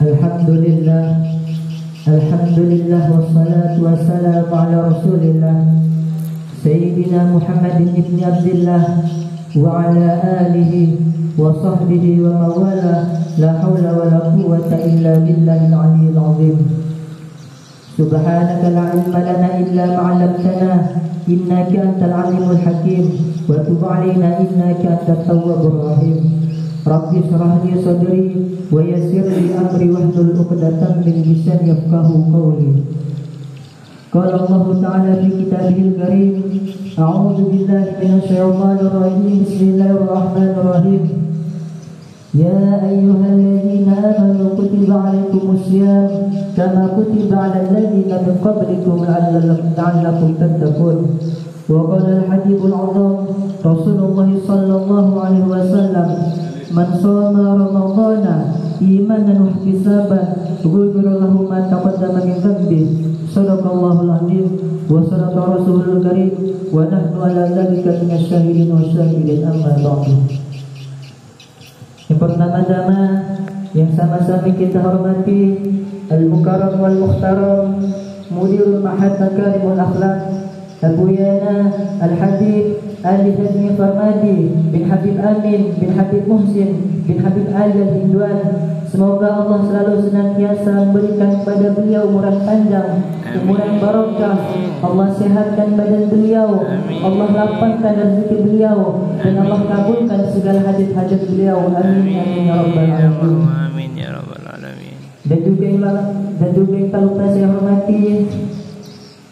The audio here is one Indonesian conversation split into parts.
Alhamdulillah, Alhamdulillah wassalatu wassalamu ala Rasulillah Sayyidina Muhammadin ibn Abdillah wa ala alihi wa sahbihi wa mawala, la hawla wa la quwwata illa billahil aliyyil azim. Subhanaka la ilma lana illa ma 'allamtana innaka antal alimul hakim wa tub 'alaina innaka antat tawwabur rahim. Rabbi shrah li sadri wa yassir li amri wahlul 'uqdatam min lisani yafqahu qawli. Qala Allah Ta'ala fi kitabihil karim, a'udzu billahi minasy syaithanir rajim. Bismillahirrahmanirrahim. Ya ayyuhalladzina amanu kutiba 'alaikumus syiyam kama kutiba 'alal ladzina min qablikum la'allakum tattaqun. Wa qala al-habibul 'azam Rasulullah sallallahu alaihi wasallam, man shoma ramadhana imanan wa ihtisaban ghufira lahu ma taqaddama min dhanbi. Shadaqallahul azim wa sadaqa rasulul karim wa nahnu ala dzalika minasyahidin wa syahidin, amma ba'du. Yang pertama-tama yang sama-sama kita hormati Al-Mukarram wal Mukhtaram Mudirul Ma'had Makarimul Akhlaq Abu Yana Al-Habib Ali Hazmi Farmadi bin Habib Amin bin Habib Muhsin bin Habib Ali Al-Hindwan. Semoga Allah selalu senantiasa memberikan kepada beliau umuran panjang, umuran barokah. Allah sehatkan badan beliau, Allah lapangkan rezeki beliau, dan Allah kabulkan segala hajat-hajat beliau. Amin amin ya rabbal alamin. Amin ya rabbal alamin. Dan juga yang tak lupa saya hormati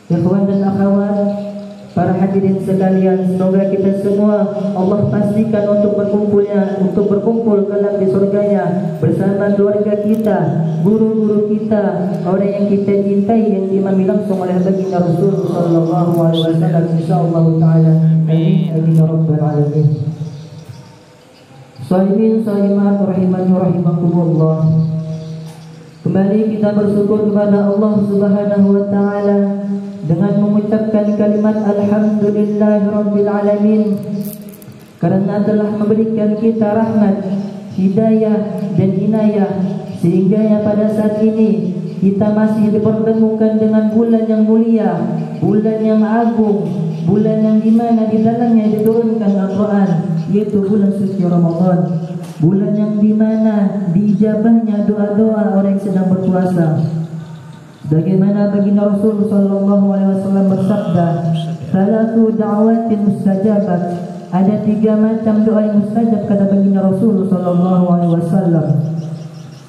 ikhwan dan akhwat, para hadirin sekalian, semoga kita semua Allah pastikan untuk berkumpul kelak di surganya bersama keluarga kita, guru-guru kita, orang yang kita cintai, yang diimami langsung oleh baginda Rasul sallallahu alaihi wasallam, insyaallah taala. Amin amin ya rabbal alamin. Shaimin shaimat rahimani rahimakumullah. Kembali kita bersyukur kepada Allah Subhanahu wa taala dengan mengucapkan kalimat alhamdulillahirabbil alamin, karena telah memberikan kita rahmat, hidayah dan inayah, sehingga pada saat ini kita masih dipertemukan dengan bulan yang mulia, bulan yang agung, bulan yang dimana di dalamnya diturunkan Al-Quran, yaitu bulan suci Ramadan, bulan yang dimana diijabahnya doa-doa orang yang sedang berpuasa. Bagaimana baginda Rasul sallallahu alaihi wasallam bersabda, "Salatu da'awatin mustajabat." Ada 3 macam doa yang mustajab, kata baginda Rasul sallallahu alaihi wasallam.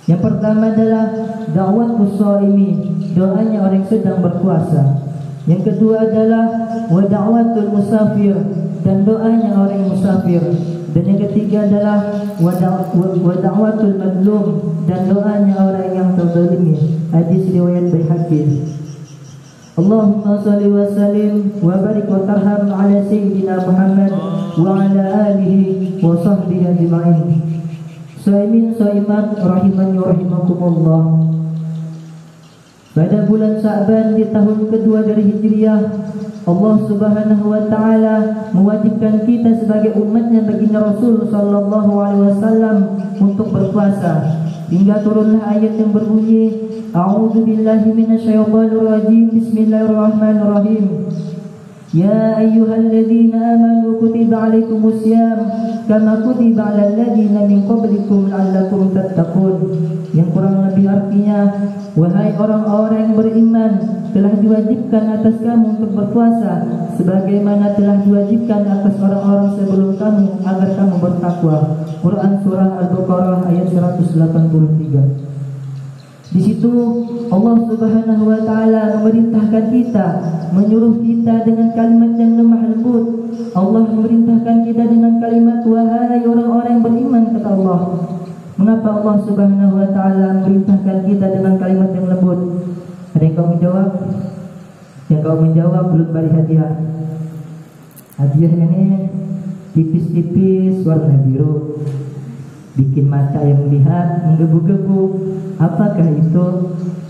Yang pertama adalah da'watus shaimi, doanya orang yang sedang berpuasa. Yang kedua adalah wa da'watul musafir, dan doanya orang yang musafir. Dan yang ketiga adalah wa da'watul madlum, dan doanya orang yang terzalimi. Hadis riwayat Baihaqi. Allahumma shalli wa sallim wa barik wa tarham ala sayyidina Muhammad wa ala alihi wa sahbihi ajma'in. Shaimin shaimat rahimani wa rahimakumullah. Pada bulan Sya'ban di tahun kedua dari Hijriah, Allah Subhanahu wa taala mewajibkan kita sebagai umatnya baginda Rasul sallallahu alaihi wasallam untuk berpuasa, hingga turunlah ayat yang berbunyi, a'udzu billahi minasyaitonir rajim, bismillahirrahmanirrahim. Ya ayyuhalladzina amanu kutiba 'alaikumus syiyam kama kutiba 'alal ladzina min qablikum la'allakum tattaqun. Yang kurang lebih artinya, wahai orang-orang yang beriman, telah diwajibkan atas kamu untuk berpuasa sebagaimana telah diwajibkan atas orang-orang sebelum kamu agar kamu bertakwa. Quran surah Al-Baqarah ayat 183. Di situ Allah Subhanahu wa taala memerintahkan kita, menyuruh kita dengan kalimat yang lemah lembut. Allah memerintahkan kita dengan kalimat wahai orang-orang yang beriman, kata Allah. Mengapa Allah Subhanahu wa taala memerintahkan kita dengan kalimat yang lembut? Ada yang kau menjawab? Yang kau menjawab belum beri hadiah. Hadiahnya ini tipis-tipis warna biru, bikin mata yang melihat menggebu-gebu. Apakah itu?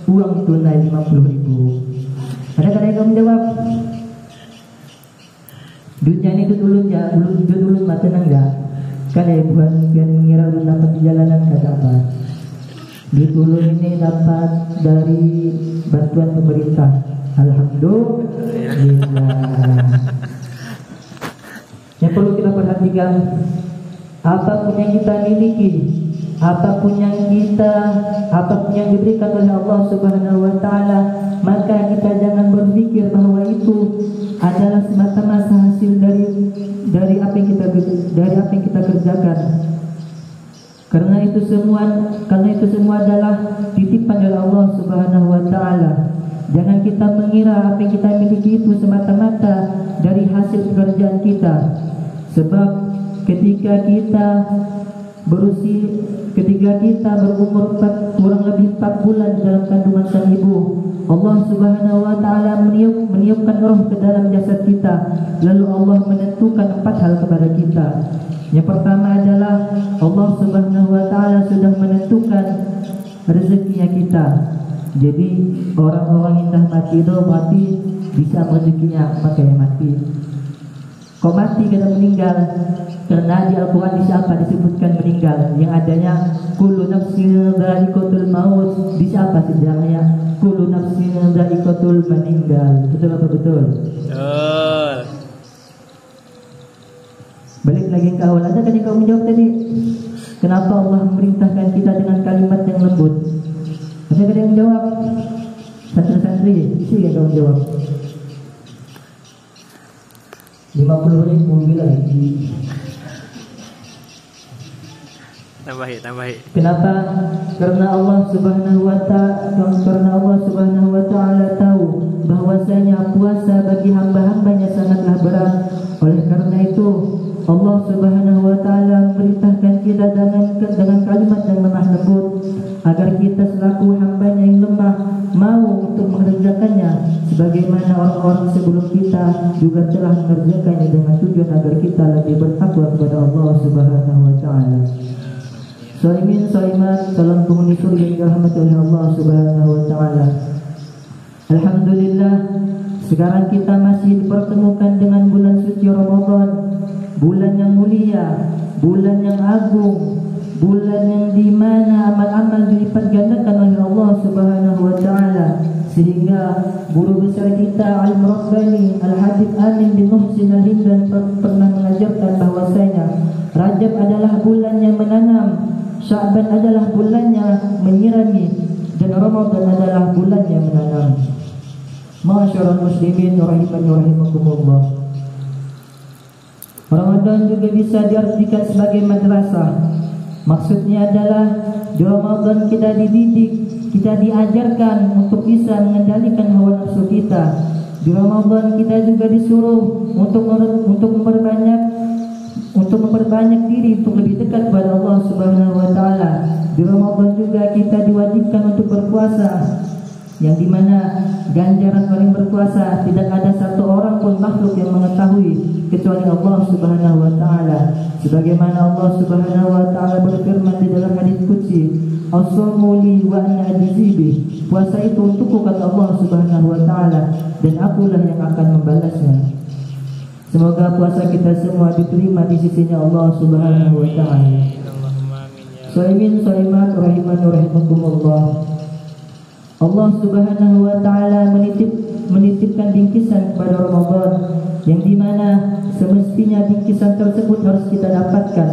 Uang tunai 50.000. Ada yang kau menjawab? Duitnya ini dulu mata enggak? Kan ya bukan mengira ulun dapat di jalanan, kata apa? Duit ulun ini dapat dari bantuan pemerintah. Alhamdulillah. Yang perlu kita perhatikan, apapun yang kita miliki, apapun yang diberikan oleh Allah Subhanahu wa taala, maka kita jangan berpikir bahwa itu adalah semata-mata hasil dari apa yang kita kerjakan. Karena itu semua adalah titipan dari Allah Subhanahu wa taala. Jangan kita mengira apa yang kita miliki itu semata-mata dari hasil pekerjaan kita. Sebab ketika kita berumur kurang lebih 4 bulan dalam kandungan sang ibu, Allah Subhanahu wa taala meniupkan roh ke dalam jasad kita. Lalu Allah menentukan 4 hal kepada kita. Yang pertama adalah Allah Subhanahu wa taala sudah menentukan rezekinya kita. Jadi orang-orang yang dah mati itu mati bisa rezekinya pakai mati. Kok mati kada meninggal? Karena di Al-Quran disebutkan meninggal. Yang adanya kullu nafsin dha'iqatul maut. Di siapa sejarahnya? Kullu nafsin dha'iqatul meninggal. Betul apa betul? Betul. Balik lagi ke awal. Ada kan yang kau menjawab tadi? Kenapa Allah memerintahkan kita dengan kalimat yang lembut? Ada kan yang menjawab? Santri-santri, isi yang kau menjawab. 50.000 bilang. Tambahi. Kenapa? Karena Allah Subhanahu wa taala tahu bahwasanya puasa bagi hamba-hambanya sangatlah berat. Oleh karena itu Allah Subhanahu wa taala memerintahkan kita dengan kalimat yang lemah lembut agar kita selaku hambanya yang lemah mau untuk mengerjakannya sebagaimana orang-orang sebelum kita juga telah mengerjakannya dengan tujuan agar kita lebih bertakwa kepada Allah Subhanahu wa taala. Shaimin shaimat, salam penghuni surga yang dirahmati oleh Allah Subhanahu wa taala. Alhamdulillah, sekarang kita masih dipertemukan dengan bulan suci Ramadan, bulan yang mulia, bulan yang agung, bulan yang di mana amal-amal dilipat gandakan oleh Allah Subhanahu wa taala, sehingga guru besar kita Al-Murabbani Al-Habib Amin bin Muhsin Al-Hindan pernah mengajarkan bahwasanya Rajab adalah bulan yang menanam, Sya'ban adalah bulannya menyirami, dan Ramadan adalah bulannya menanam. Ma'asyiral muslimin rahimani wa rahimakumullah. Ramadan juga bisa diartikan sebagai madrasah. Maksudnya adalah di Ramadan kita dididik, kita diajarkan untuk bisa mengendalikan hawa nafsu kita. Di Ramadan kita juga disuruh untuk memperbanyak diri untuk lebih dekat kepada Allah Subhanahu wa taala. Di Ramadan juga kita diwajibkan untuk berpuasa, yang dimana ganjaran orang berpuasa tidak ada satu orang pun makhluk yang mengetahui kecuali Allah Subhanahu wa taala. Sebagaimana Allah Subhanahu wa taala berfirman di dalam hadis qudsi, "As-sawmu li wa ana ajzi bih." Puasa itu untukku kata Allah Subhanahu wa taala, dan akulah yang akan membalasnya. Semoga puasa kita semua diterima di sisinya Allah Subhanahu wa taala. Shaimin shaimat rahimani wa rahimakumullah. Allah Subhanahu wa taala menitipkan bingkisan kepada Ramadan, yang dimana semestinya bingkisan tersebut harus kita dapatkan.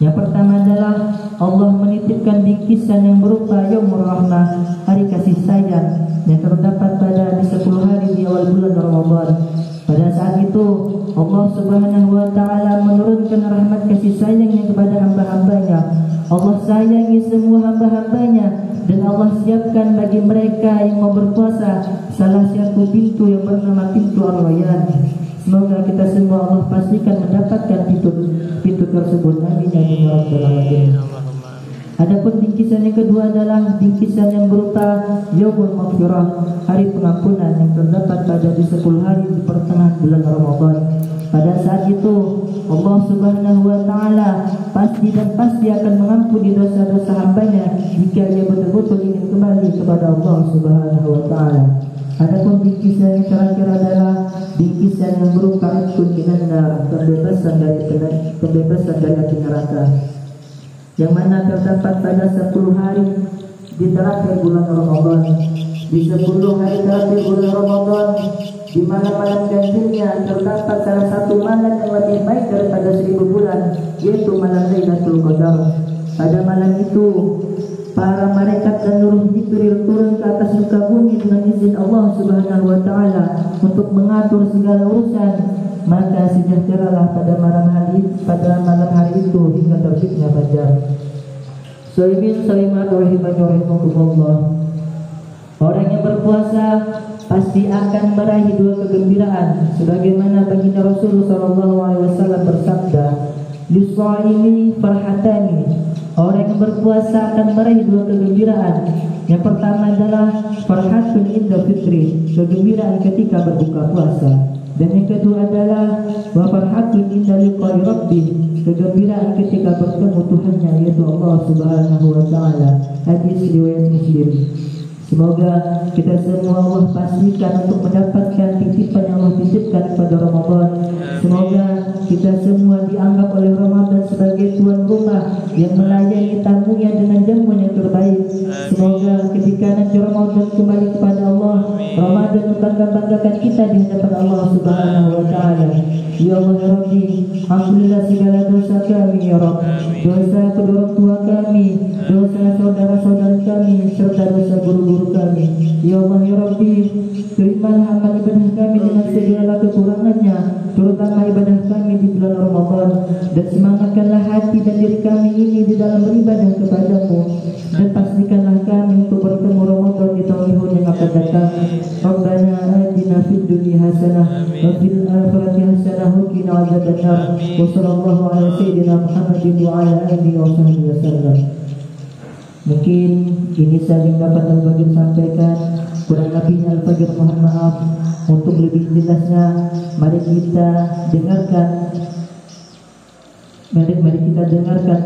Yang pertama adalah Allah menitipkan bingkisan yang berupa Yaumur Rahmah, hari kasih sayang, yang terdapat pada di 10 hari di awal bulan Ramadan. Pada saat itu Allah Subhanahu wa taala menurunkan rahmat kasih sayangnya kepada hamba-hambanya. Allah sayangi semua hamba-hambanya, dan Allah siapkan bagi mereka yang mau berpuasa salah satu pintu yang bernama pintu Ar-Rayyan. Semoga kita semua Allah pastikan mendapatkan pintu tersebut. Amin ya rabbal alamin. Adapun bingkisan yang kedua adalah bingkisan yang berupa Yaumul Maghfirah, hari pengampunan, yang terdapat pada di 10 hari di pertengahan bulan Ramadan. Pada saat itu Allah Subhanahu wa taala pasti akan mengampuni dosa-dosa hambanya jika ia betul-betul ingin kembali kepada Allah Subhanahu wa taala. Adapun bingkisan yang terakhir adalah bingkisan yang berupa ikut minannar, pembebasan dari api neraka. yang mana terdapat pada 10 hari di terakhir bulan Ramadan. Di 10 hari terakhir bulan Ramadan, di malam-malam ganjilnya terdapat salah satu malam yang lebih baik daripada 1000 bulan, yaitu malam Lailatul Qadar. Pada malam itu para malaikat dan Ruh Jibril turun ke atas muka bumi dengan izin Allah Subhanahu wa taala untuk mengatur segala urusan. Maka sejahteralah pada malam hari itu hingga terbitnya fajar. Sholimin sholimat rahimakumullah. Orang yang berpuasa pasti akan meraih 2 kegembiraan, sebagaimana baginda Rasul sallallahu alaihi wasallam bersabda, "Lis-shaimi farhatani." Orang yang berpuasa akan meraih 2 kegembiraan. Yang pertama adalah farhatun inda fitri, kegembiraan ketika berbuka puasa. Dan yang kedua adalah wa farhatun inda liqa'i rabbih, kegembiraan ketika bertemu Tuhannya, yaitu Allah Subhanahu wa taala. Hadis riwayat Muslim. Semoga kita semua Allah pastikan untuk mendapatkan titipan yang Allah titipkan pada Ramadan. Semoga kita semua dianggap oleh Ramadan sebagai tuan rumah yang melayani tamunya dengan jamuan yang terbaik. Semoga ketika nanti Ramadan kembali kepada Allah, Ramadan membangga-banggakan kita di hadapan Allah Subhanahu wa taala. Ya Allah ya Rabbi, alhamdulillah segala dosa kami ya Rabb, dosa kedua orang tua kami, dosa saudara-saudara kami, serta dosa guru-guru kami. Ya Allah ya Rabbi, terimalah amal ibadah kami dengan segala kekurangannya, terutama ibadah kami di bulan Ramadan, dan semangatkanlah hati dan diri kami ini di dalam beribadah kepadamu, dan pastikanlah kami untuk bertemu Ramadan di tahun yang akan datang. Rabbana atina fid dunya hasanah wa fil akhirati hasanah wa qina adzabannar. Wa sallallahu ala sayyidina Muhammadin wa ala alihi wa sahbihi wasallam. Mungkin ini saja yang dapat Al-Bagir sampaikan. Kurang lebihnya Al-Bagir mohon maaf. Untuk lebih jelasnya, mari kita dengarkan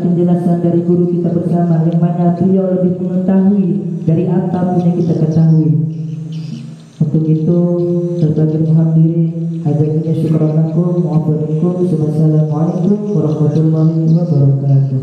penjelasan dari guru kita bersama, yang mana beliau lebih mengetahui dari apa yang kita ketahui. Untuk itu, Al-Bagir mohon diri. Hadirin syukur lakum wa wassalamualaikum warahmatullahi wabarakatuh.